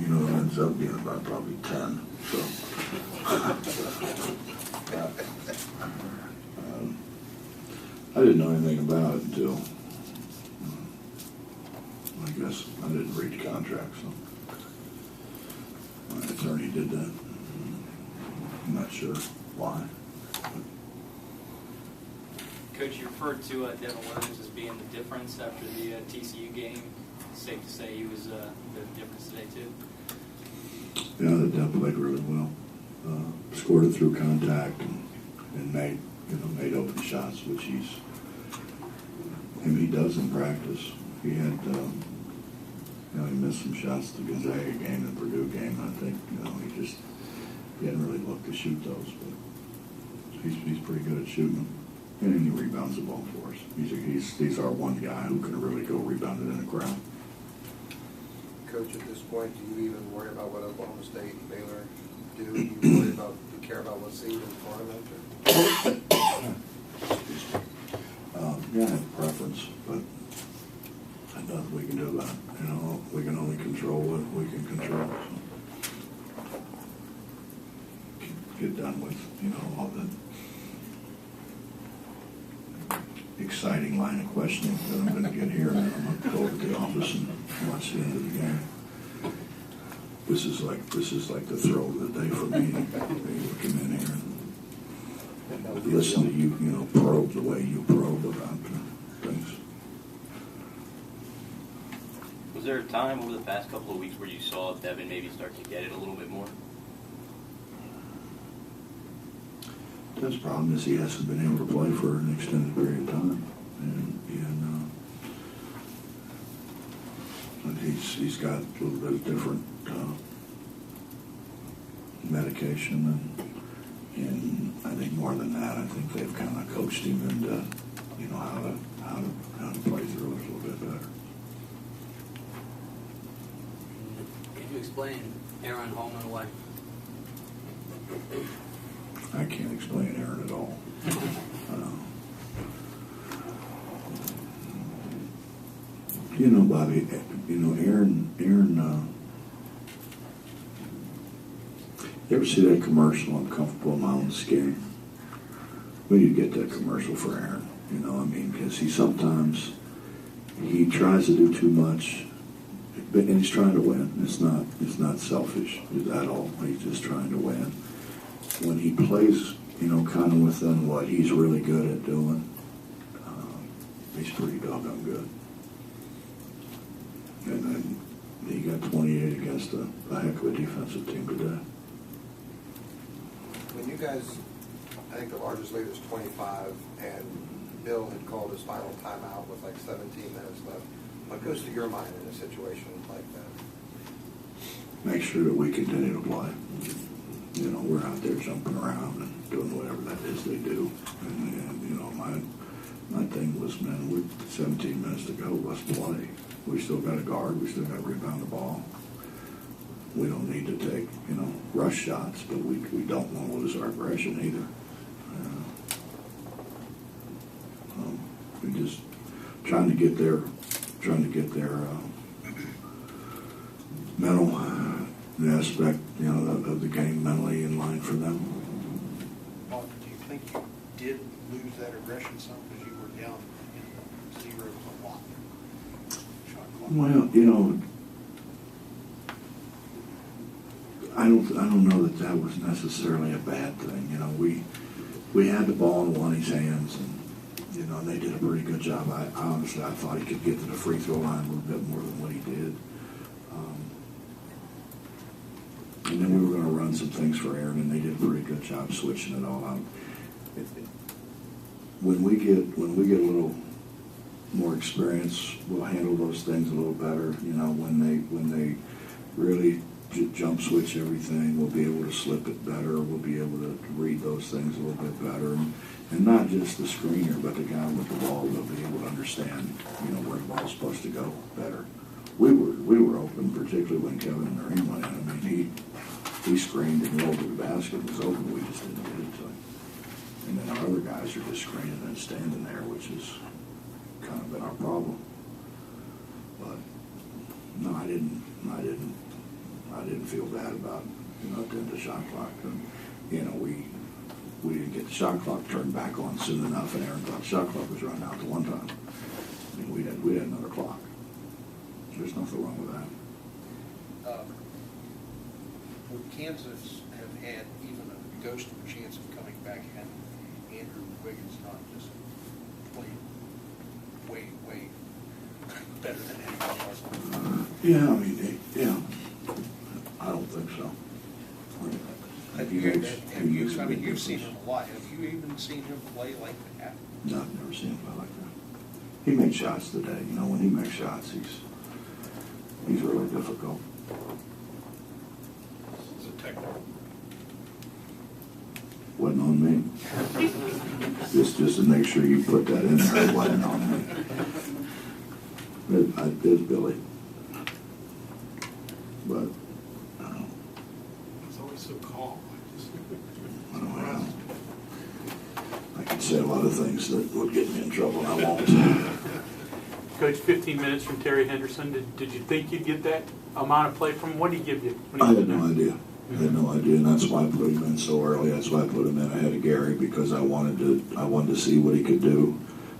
you know, it ends up being about probably 10. So, I didn't know anything about it until, I guess I didn't read the contract, so my attorney did that. I'm not sure why. Coach, you referred to Devin Williams as being the difference after the TCU game. Safe to say he was the difference today too. Yeah, the Dev played really well. Scored it through contact and made open shots, which he does in practice. He had he missed some shots the Gonzaga game and Purdue game. I think he hadn't really looked to shoot those, but he's pretty good at shooting them. And he rebounds the ball for us. He's our one guy who can really go rebound it in the crowd. Coach, at this point, do you even worry about what Oklahoma State and Baylor do? Do you care about what seed in the tournament? Yeah, I have a preference, but there's nothing we can do about it. You know, we can only control what we can control. So. Get done with, all the exciting line of questioning that I'm going to get here, and then I'm going to go over to the office and watch the end of the game. This is like the thrill of the day for me. You come in here and listen to you, probe the way you probe about things. Was there a time over the past couple of weeks where you saw Devin maybe start to get it a little bit more? His problem is he hasn't been able to play for an extended period of time, and he's got a little bit of different medication, and I think more than that, I think they've kind of coached him into how to play through it a little bit better. Can you explain Aaron Holman away? I can't explain Aaron at all. Bobby, Aaron, you ever see that commercial, I'm comfortable in my own skin? Well, you get that commercial for Aaron, because he tries to do too much, and he's trying to win. It's not selfish at all. He's just trying to win. When he plays, kind of within what he's really good at doing, he's pretty doggone good. And then he got 28 against a heck of a defensive team today. When you guys, I think the largest lead is 25, and Bill had called his final timeout with like 17 minutes left. What goes through your mind in a situation like that? Make sure that we continue to play. We're out there jumping around and doing whatever that is they do. And my thing was, man, we're 17 minutes to go. Let's play. We still got to guard. We still got to rebound the ball. We don't need to take, rush shots, but we don't want to lose our aggression either. We just trying to get their mental aspect, of the game mentally in line for them. Bob, do you think you did lose that aggression some because you were down in the zeros a lot? Well, I don't know that was necessarily a bad thing. We had the ball in Lonnie's hands, and they did a pretty good job. I honestly thought he could get to the free throw line a little bit more than what he did. And then we were going to run some things for Aaron, and they did a pretty good job switching it all out. When we get a little more experience, we'll handle those things a little better. When they really jump switch everything, we'll be able to slip it better. We'll be able to read those things a little bit better, and not just the screener, but the guy with the ball will be able to understand, where the ball's supposed to go better. We were open, particularly when Kevin and Noreen went in. I mean, he screened and rolled to the basket. It was open. We just didn't get it to him. And then our other guys are just screening and standing there, which has kind of been our problem. But no, I I didn't feel bad about, at the end of the shot clock. And, we didn't get the shot clock turned back on soon enough, and Aaron thought the shot clock was running out the one time. We had another clock. There's nothing wrong with that. Would Kansas have had even a ghost of a chance of coming back had Andrew Wiggins not just played way better than anybody else? Yeah. I don't think so. You've seen him a lot. Have you even seen him play like that? No, I've never seen him play like that. He made shots today. When he makes shots, he's really difficult. It's a technical. Wasn't on me. just to make sure you put that in there, it wasn't on me. It's Billy. But, It's always so calm. I could say a lot of things that would get me in trouble, and I won't. Coach, 15 minutes from Terry Henderson. Did you think you'd get that amount of play from him? What did he give you? I had no idea. And that's why I put him in so early. That's why I put him in ahead of Gary, because I wanted to see what he could do.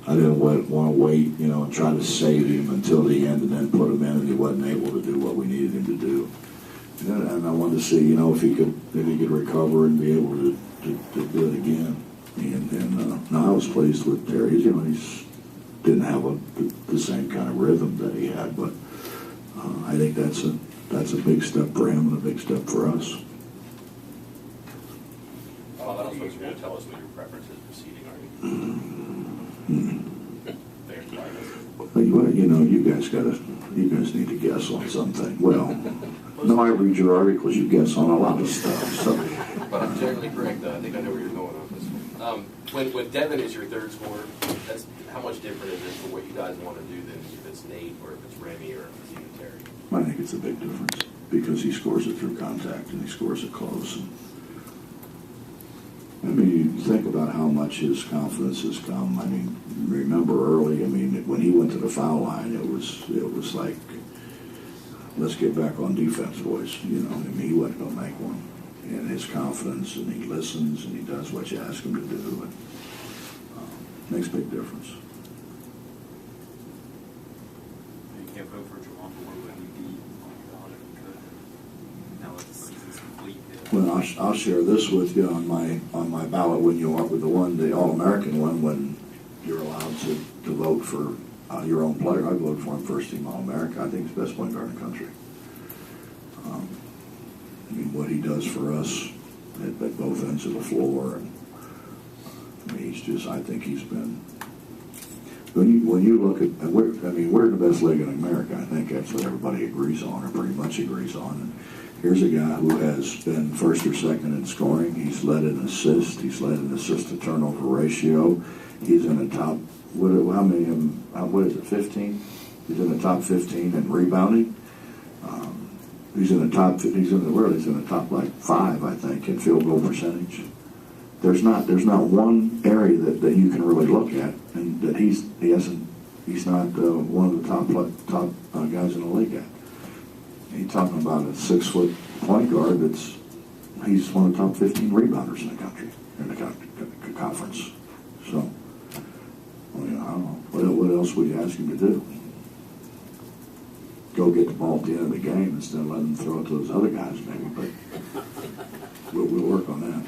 I didn't want to wait, and try to save him until the end and then put him in, and he wasn't able to do what we needed him to do. And I wanted to see, if he could recover and be able to do it again. And no, I was pleased with Terry. He didn't have the same kind of rhythm that he had, but I think that's a big step for him and a big step for us. Well, I don't suppose you're going to tell us what your preference is proceeding, are you? You guys need to guess on something. Well, no, I read your articles. You guess on a lot of stuff. So. But I'm generally correct, though. I think I know where you're going on this one. When Devin is your third scorer, that's how much different is it for what you guys want to do than if it's Nate or if it's Remy or if it's even Terry? I think it's a big difference because he scores it through contact and he scores it close. You think about how much his confidence has come. Remember early, when he went to the foul line, it was like, let's get back on defense, boys. He wasn't going to make one. And his confidence, and he listens, and he does what you ask him to do. And, makes a big difference. You can't vote for Javon Ford when you beat on your ballot if you could. Now that the season's complete. Well, I'll share this with you on my ballot when you are with the All-American one, when you're allowed to vote for your own player. I voted for him first team All-America. I think he's the best point guard in the country. What he does for us at both ends of the floor, and I think he's been. When you look at, we're the best league in America. I think that's what everybody agrees on, or pretty much agrees on. And here's a guy who has been first or second in scoring. He's led an assist. He's led an assist to turnover ratio. He's in the top. What is it? 15. He's in the top 15 in rebounding. He's in the top. He's in the top like 5, I think, in field goal percentage. There's not one area that you can really look at, and that he's not one of the top guys in the league at. You're talking about a 6-foot point guard he's one of the top 15 rebounders in the country, in the conference. So, I don't know. What else would you ask him to do? Go get the ball at the end of the game instead of letting him throw it to those other guys, maybe. But we'll work on that.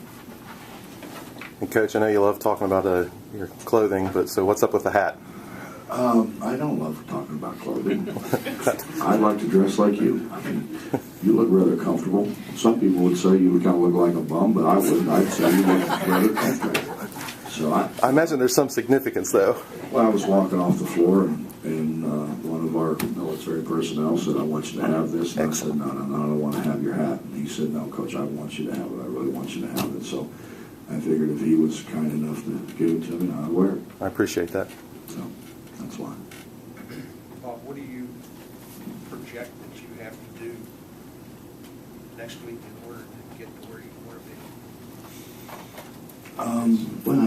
And Coach, I know you love talking about your clothing, but so what's up with the hat? I don't love talking about clothing. I like to dress like you. You look rather comfortable. Some people would say you kind of look like a bum, but I wouldn't. I'd say you look rather comfortable. So I imagine there's some significance, though. Well, I was walking off the floor, and one of our military personnel said, "I want you to have this." And excellent. I said, "No, I don't want to have your hat." And he said, "No, Coach, I want you to have it. I really want you to have it." So I figured if he was kind enough to give it to me, I'd wear it. I appreciate that. So that's why. Bob, what do you project that you have to do next week in order to get to where you want to be? Well,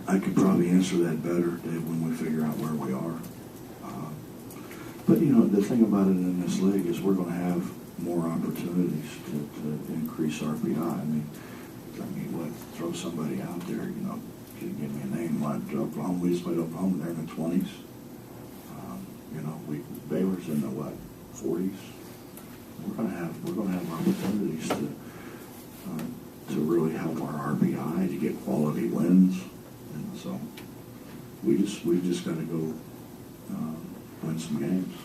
I could probably answer that better, Dave, when we figure out where we are. But, the thing about it in this league is we're going to have more opportunities. opportunities to increase RPI. I mean, what, throw somebody out there, you know, give me a name, like Oklahoma, we just played Oklahoma, they're in the 20s. You know, Baylor's in the, what, 40s? We're gonna have opportunities to really help our RPI, to get quality wins. And so we just gotta go win some games.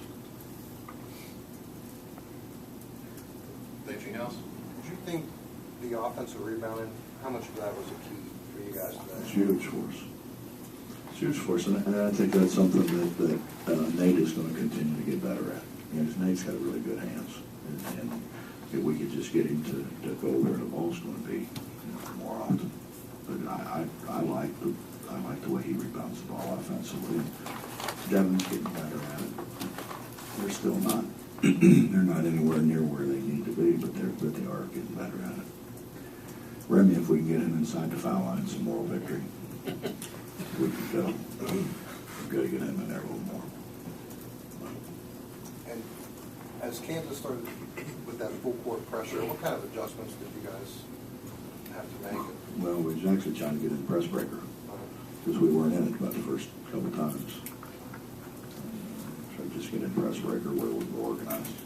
Anything else? Do you think the offensive rebounding, how much of that was a key for you guys It's today? huge for us. It's huge for us, and I think that's something that Nate is going to continue to get better at. You know, Nate's got really good hands, and if we could just get him to go where the ball's going to be, you know, more often. But I like the way he rebounds the ball offensively. Devin's getting better at it. They're still not. They're not anywhere near where they need to be, but they are getting better at it. Remy, if we can get him inside the foul line, it's a moral victory. We could go. We've got to get him in there a little more. And as Kansas started with that full court pressure, what kind of adjustments did you guys have to make? Well, we was actually trying to get in press breaker because we weren't in it about the first couple times. So just get in press breaker where we were organized.